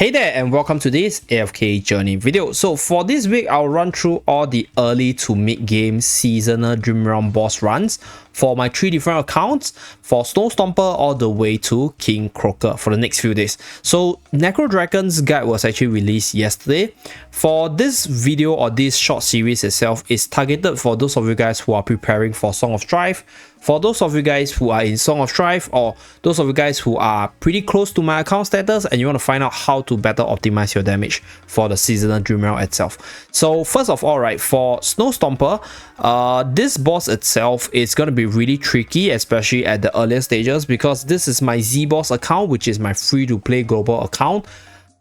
Hey there and welcome to this AFK journey video. So for this week, I'll run through all the early to mid game seasonal dream realm boss runs for my 3 different accounts for Stomper all the way to King Croaker for the next few days. So Necro Dragon's guide was actually released yesterday. For this video or this short series itself is targeted for those of you guys who are preparing for Song of Strife, for those of you guys who are in Song of Strife, or those of you guys who are pretty close to my account status and you want to find out how to better optimize your damage for the seasonal dream realm itself. So first of all, right, for Snow Stomper, this boss itself is going to be really tricky, especially at the earlier stages, because this is my Zeebo account, which is my free to play global account.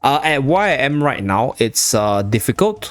At where I am right now, it's difficulty,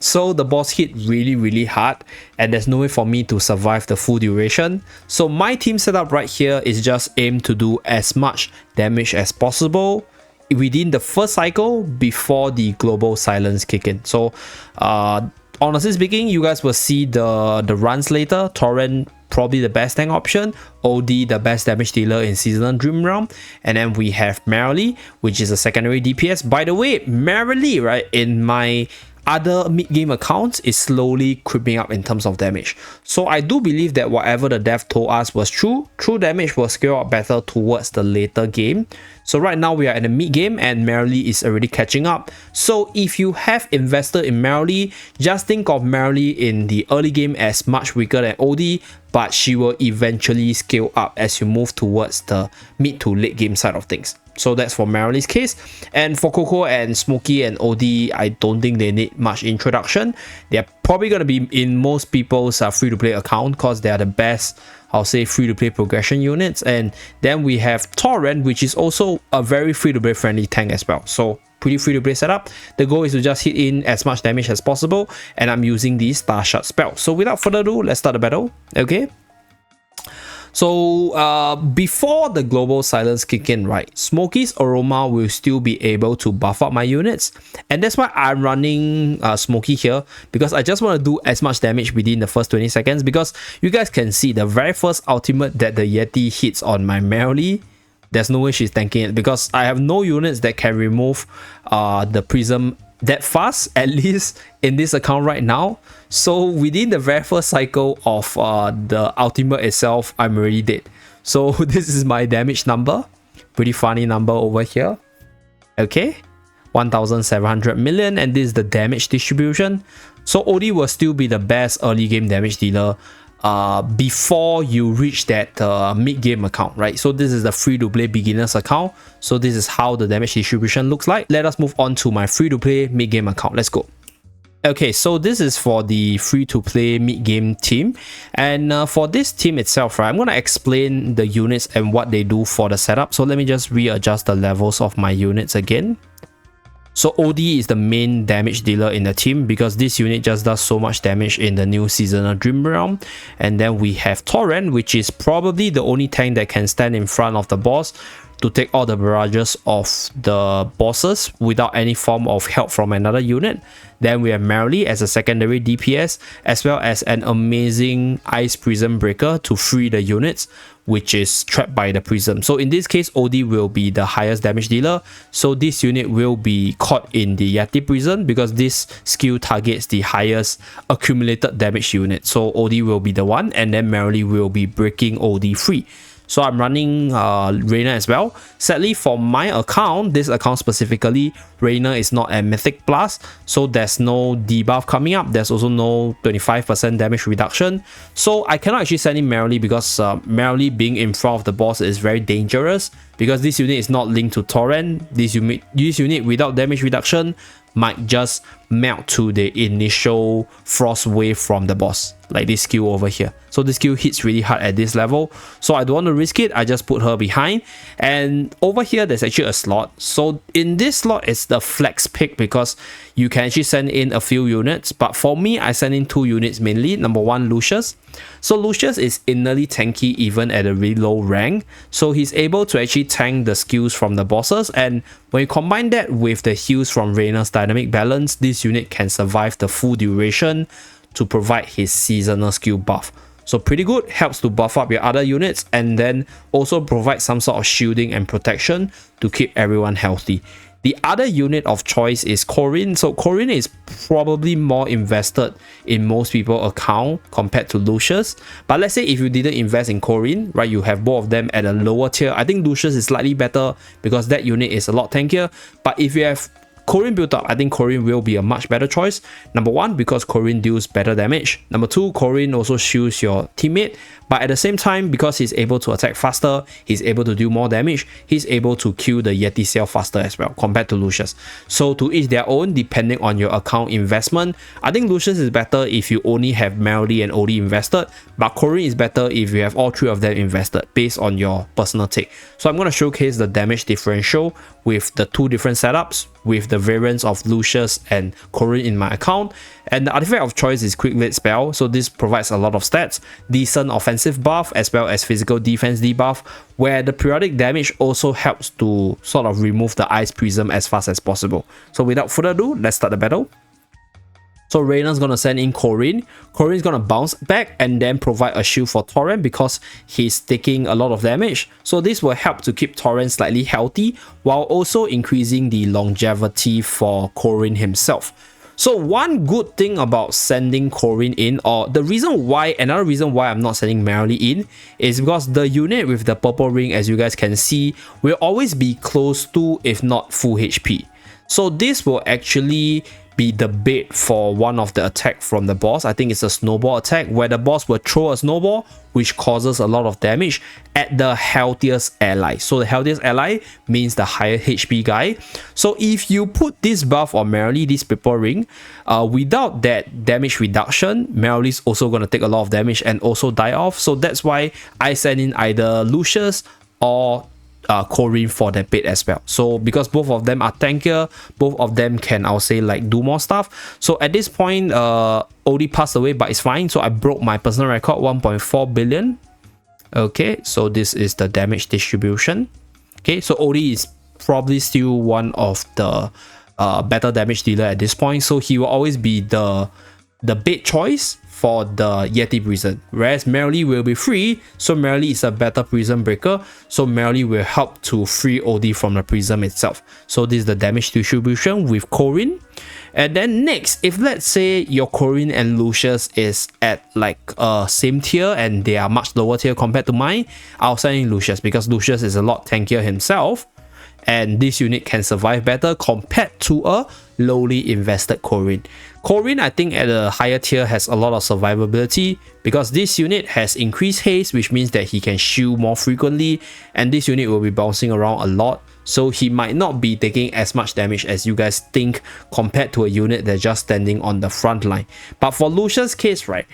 so the boss hit really hard and there's no way for me to survive the full duration. So my team setup right here is just aim to do as much damage as possible within the first cycle before the global silence kick in. So honestly speaking, you guys will see the runs later. Torrent probably the best tank option, OD the best damage dealer in seasonal dream realm, and then we have Merrily, which is a secondary DPS. By the way, Merrily, right, in my other mid-game accounts is slowly creeping up in terms of damage. So I do believe that whatever the dev told us was true. True damage will scale up better towards the later game. So right now we are in the mid-game and Merrily is already catching up. So if you have invested in Merrily, just think of Merrily in the early game as much weaker than OD, but she will eventually scale up as you move towards the mid to late game side of things. So that's for Merrily's case. And for Coco and Smokey and OD, I don't think they need much introduction. They're probably going to be in most people's free-to-play account because they are the best, I'll say, free-to-play progression units. And then we have Torrent, which is also a very free-to-play friendly tank as well. So pretty free-to-play setup. The goal is to just hit in as much damage as possible, and I'm using the Star Shot spell. So without further ado, let's start the battle. Okay. So before the global silence kick in, right, Smokey's Aroma will still be able to buff up my units, and that's why I'm running Smokey here, because I just want to do as much damage within the first 20 seconds, because you guys can see the very first ultimate that the Yeti hits on my Merrily, there's no way she's tanking it, because I have no units that can remove the prism that fast, at least in this account right now. So within the very first cycle of the ultimate itself, I'm already dead. So this is my damage number, pretty funny number over here. Okay, 1700 million, and this is the damage distribution. So OD will still be the best early game damage dealer before you reach that mid-game account, right? So this is the free-to-play beginners account. So this is how the damage distribution looks like. Let us move on to my free-to-play mid-game account. Let's go. Okay, so this is for the free-to-play mid-game team, and for this team itself, right, I'm going to explain the units and what they do for the setup. So let me just readjust the levels of my units again. So OD is the main damage dealer in the team, because this unit just does so much damage in the new seasonal dream realm. And then we have Torrent, which is probably the only tank that can stand in front of the boss to take all the barrages of the bosses without any form of help from another unit. Then we have Merrily as a secondary DPS, as well as an amazing Ice Prism Breaker to free the units which is trapped by the prism. So in this case, OD will be the highest damage dealer. So this unit will be caught in the Yeti Prison, because this skill targets the highest accumulated damage unit. So OD will be the one, and then Merrily will be breaking OD free. So I'm running Reyna as well. Sadly for my account, this account specifically, Reyna is not a Mythic Plus, so there's no debuff coming up. There's also no 25% damage reduction. So I cannot actually send in Merrily, because Merrily being in front of the boss is very dangerous, because this unit is not linked to Torrent. This unit without damage reduction might just melt to the initial frost wave from the boss, like this skill over here. So this skill hits really hard at this level, so I don't want to risk it. I just put her behind, and over here there's actually a slot. So in this slot it's the flex pick, because you can actually send in a few units, but for me I send in 2 units mainly. Number one, Lucius. So Lucius is innerly tanky even at a really low rank, so he's able to actually tank the skills from the bosses, and when you combine that with the heals from Reyna's dynamic balance, this unit can survive the full duration to provide his seasonal skill buff. So pretty good, helps to buff up your other units and then also provide some sort of shielding and protection to keep everyone healthy. The other unit of choice is Corrin. So Corrin is probably more invested in most people's account compared to Lucius. But let's say if you didn't invest in Corrin, right, you have both of them at a lower tier. I think Lucius is slightly better because that unit is a lot tankier. But if you have Corrin built up, I think Corrin will be a much better choice. Number one, because Corrin deals better damage. Number two, Corrin also shields your teammate. But at the same time, because he's able to attack faster, he's able to do more damage, he's able to kill the Yeti cell faster as well compared to Lucius. So to each their own, depending on your account investment. I think Lucius is better if you only have Merrily and Odie invested, but Corrin is better if you have all three of them invested based on your personal take. So I'm going to showcase the damage differential with the two different setups, with the variants of Lucius and Corrin in my account. And the artifact of choice is Quick Lit spell, so this provides a lot of stats, decent offensive buff as well as physical defense debuff, where the periodic damage also helps to sort of remove the Ice Prism as fast as possible. So without further ado, let's start the battle. So Reyna's gonna send in Corrin. Corrin's gonna bounce back and then provide a shield for Torrent because he's taking a lot of damage. So this will help to keep Torrent slightly healthy while also increasing the longevity for Corrin himself. So one good thing about sending Corrin in, or another reason why I'm not sending Merrily in, is because the unit with the purple ring, as you guys can see, will always be close to, if not full HP. So this will actually be the bait for one of the attack from the boss. I think it's a snowball attack where the boss will throw a snowball which causes a lot of damage at the healthiest ally. So the healthiest ally means the higher HP guy. So if you put this buff on Merrily, this purple ring, without that damage reduction, Merrily is also going to take a lot of damage and also die off. So that's why I send in either Lucius or Corrin for that bait as well. So because both of them are tankier, both of them can, I'll say, like do more stuff. So at this point, Odie passed away, but it's fine. So I broke my personal record, 1.4 billion. Okay, so this is the damage distribution. Okay, so Odie is probably still one of the better damage dealer at this point. So he will always be the bait choice for the Yeti prison, whereas Merrily will be free. So Merrily is a better prison breaker, so Merrily will help to free Odie from the prison itself. So this is the damage distribution with Corrin. And then next, if let's say your Corrin and Lucius is at like same tier and they are much lower tier compared to mine, I'll send in Lucius because Lucius is a lot tankier himself, and this unit can survive better compared to a lowly invested Corrin. Corrin, I think at a higher tier, has a lot of survivability because this unit has increased haste, which means that he can shield more frequently, and this unit will be bouncing around a lot. So he might not be taking as much damage as you guys think compared to a unit that's just standing on the front line. But for Lucius' case, right,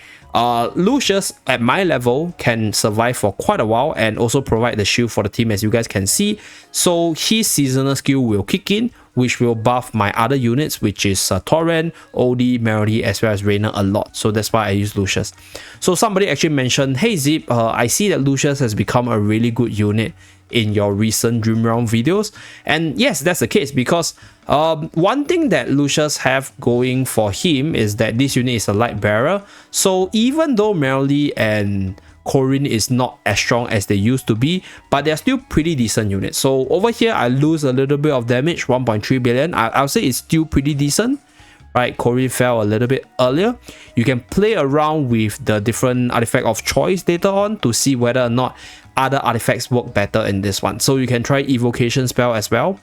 Lucius at my level can survive for quite a while and also provide the shield for the team, as you guys can see. So his seasonal skill will kick in, which will buff my other units, which is Torrent, Odie, Merrily, as well as Reyna a lot. So that's why I use Lucius. So somebody actually mentioned, hey Zeep, I see that Lucius has become a really good unit in your recent Dream Realm videos. And yes, that's the case because one thing that Lucius have going for him is that this unit is a light bearer. So even though Merrily and Corrin is not as strong as they used to be, but they're still pretty decent units. So over here, I lose a little bit of damage, 1.3 billion. I'll say it's still pretty decent. Right, Corrin fell a little bit earlier. You can play around with the different artifact of choice later on to see whether or not other artifacts work better in this one. So you can try evocation spell as well.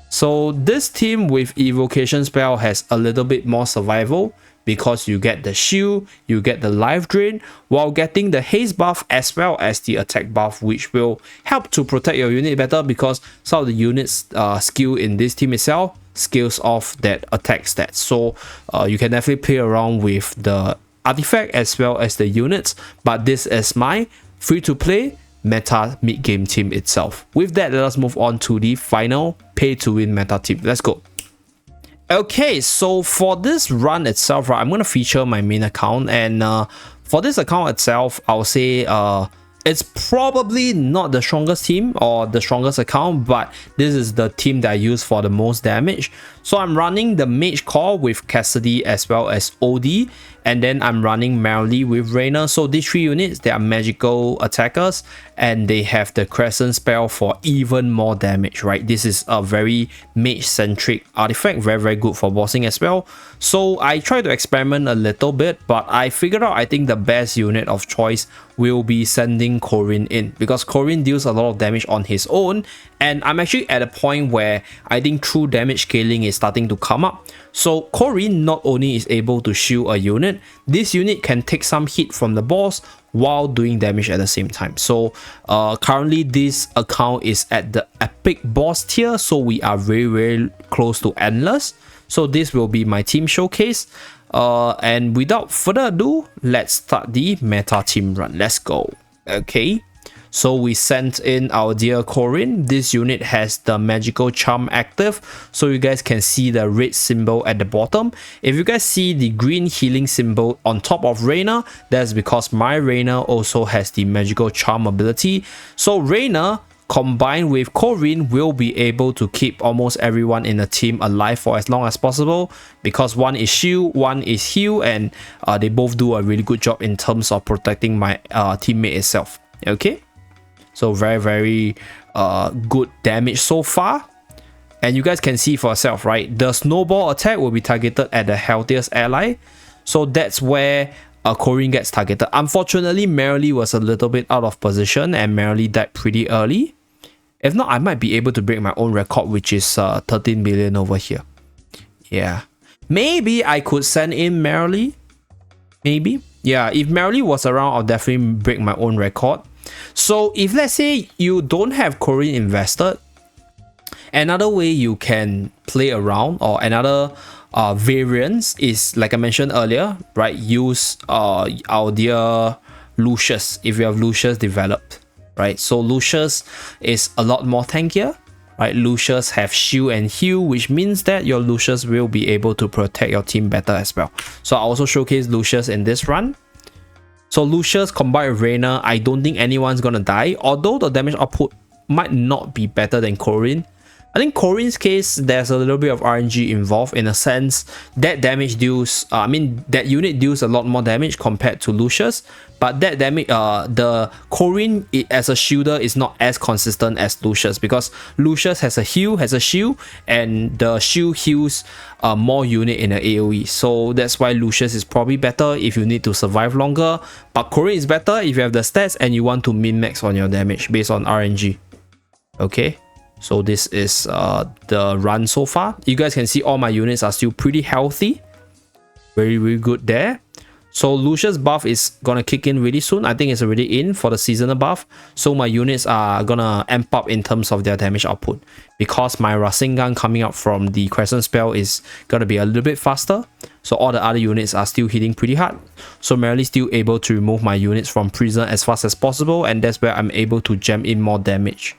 So this team with evocation spell has a little bit more survival because you get the shield, you get the life drain, while getting the haste buff as well as the attack buff, which will help to protect your unit better because some of the units skill in this team itself scales off that attack stats. So you can definitely play around with the artifact as well as the units, but this is my free to play meta mid-game team itself. With that, let us move on to the final pay to win meta team. Let's go. Okay, so for this run itself, right, I'm going to feature my main account, and for this account itself, I'll say it's probably not the strongest team or the strongest account, but this is the team that I use for the most damage. So I'm running the Mage Core with Cassidy as well as OD, and then I'm running Merrily with Reyna. So these 3 units, they are magical attackers, and they have the Crescent spell for even more damage, right? This is a very mage-centric artifact, very good for bossing as well. So I try to experiment a little bit, but I figured out I think the best unit of choice will be sending Corrin in, because Corrin deals a lot of damage on his own, and I'm actually at a point where I think true damage scaling is starting to come up. So Corrin not only is able to shield a unit, this unit can take some hit from the boss while doing damage at the same time. So currently this account is at the epic boss tier, so we are very close to endless. So this will be my team showcase. And without further ado, let's start the meta team run. Let's go. Okay, so we sent in our dear Corrin. This unit has the magical charm active, so you guys can see the red symbol at the bottom. If you guys see the green healing symbol on top of Reyna, that's because my Reyna also has the magical charm ability. So Reyna combined with Corrin will be able to keep almost everyone in the team alive for as long as possible, because one is shield, one is heal, and they both do a really good job in terms of protecting my teammate itself. Okay, so very good damage so far. And you guys can see for yourself, right? The snowball attack will be targeted at the healthiest ally, so that's where Corrin gets targeted. Unfortunately, Merrily was a little bit out of position and Merrily died pretty early. If not, I might be able to break my own record, which is 13 billion over here. Yeah, maybe I could send in Merrily. Maybe. Yeah, if Merrily was around, I'll definitely break my own record. So if let's say you don't have Corrin invested, another way you can play around, or another variance is, like I mentioned earlier, right? Use our dear Lucius if you have Lucius developed, right? So Lucius is a lot more tankier, right? Lucius have shield and heal, which means that your Lucius will be able to protect your team better as well. So I also showcase Lucius in this run. So Lucius combined with Reyna, I don't think anyone's gonna die, although the damage output might not be better than Corrin. I think Corrin's case, there's a little bit of RNG involved, in a sense that damage deals, that unit deals a lot more damage compared to Lucius, but that damage, the Corrin as a shielder is not as consistent as Lucius, because Lucius has a heal, has a shield, and the shield heals more unit in the AoE. So that's why Lucius is probably better if you need to survive longer, but Corrin is better if you have the stats and you want to min-max on your damage based on RNG. Okay. So this is the run so far. You guys can see all my units are still pretty healthy. Very good there. So Lucius buff is gonna kick in really soon. I think it's already in for the seasonal buff. So my units are gonna amp up in terms of their damage output, because my Rasengan coming out from the Crescent spell is gonna be a little bit faster. So all the other units are still hitting pretty hard. So Merrily still able to remove my units from prison as fast as possible, and that's where I'm able to jam in more damage.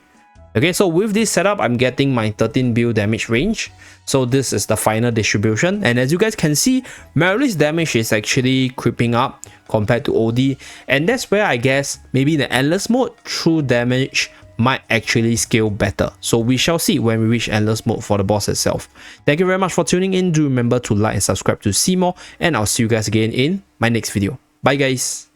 Okay, so with this setup, I'm getting my 13 bill damage range. So this is the final distribution. And as you guys can see, Merrily's damage is actually creeping up compared to OD. And that's where I guess maybe in the endless mode, true damage might actually scale better. So we shall see when we reach endless mode for the boss itself. Thank you very much for tuning in. Do remember to like and subscribe to see more. And I'll see you guys again in my next video. Bye guys.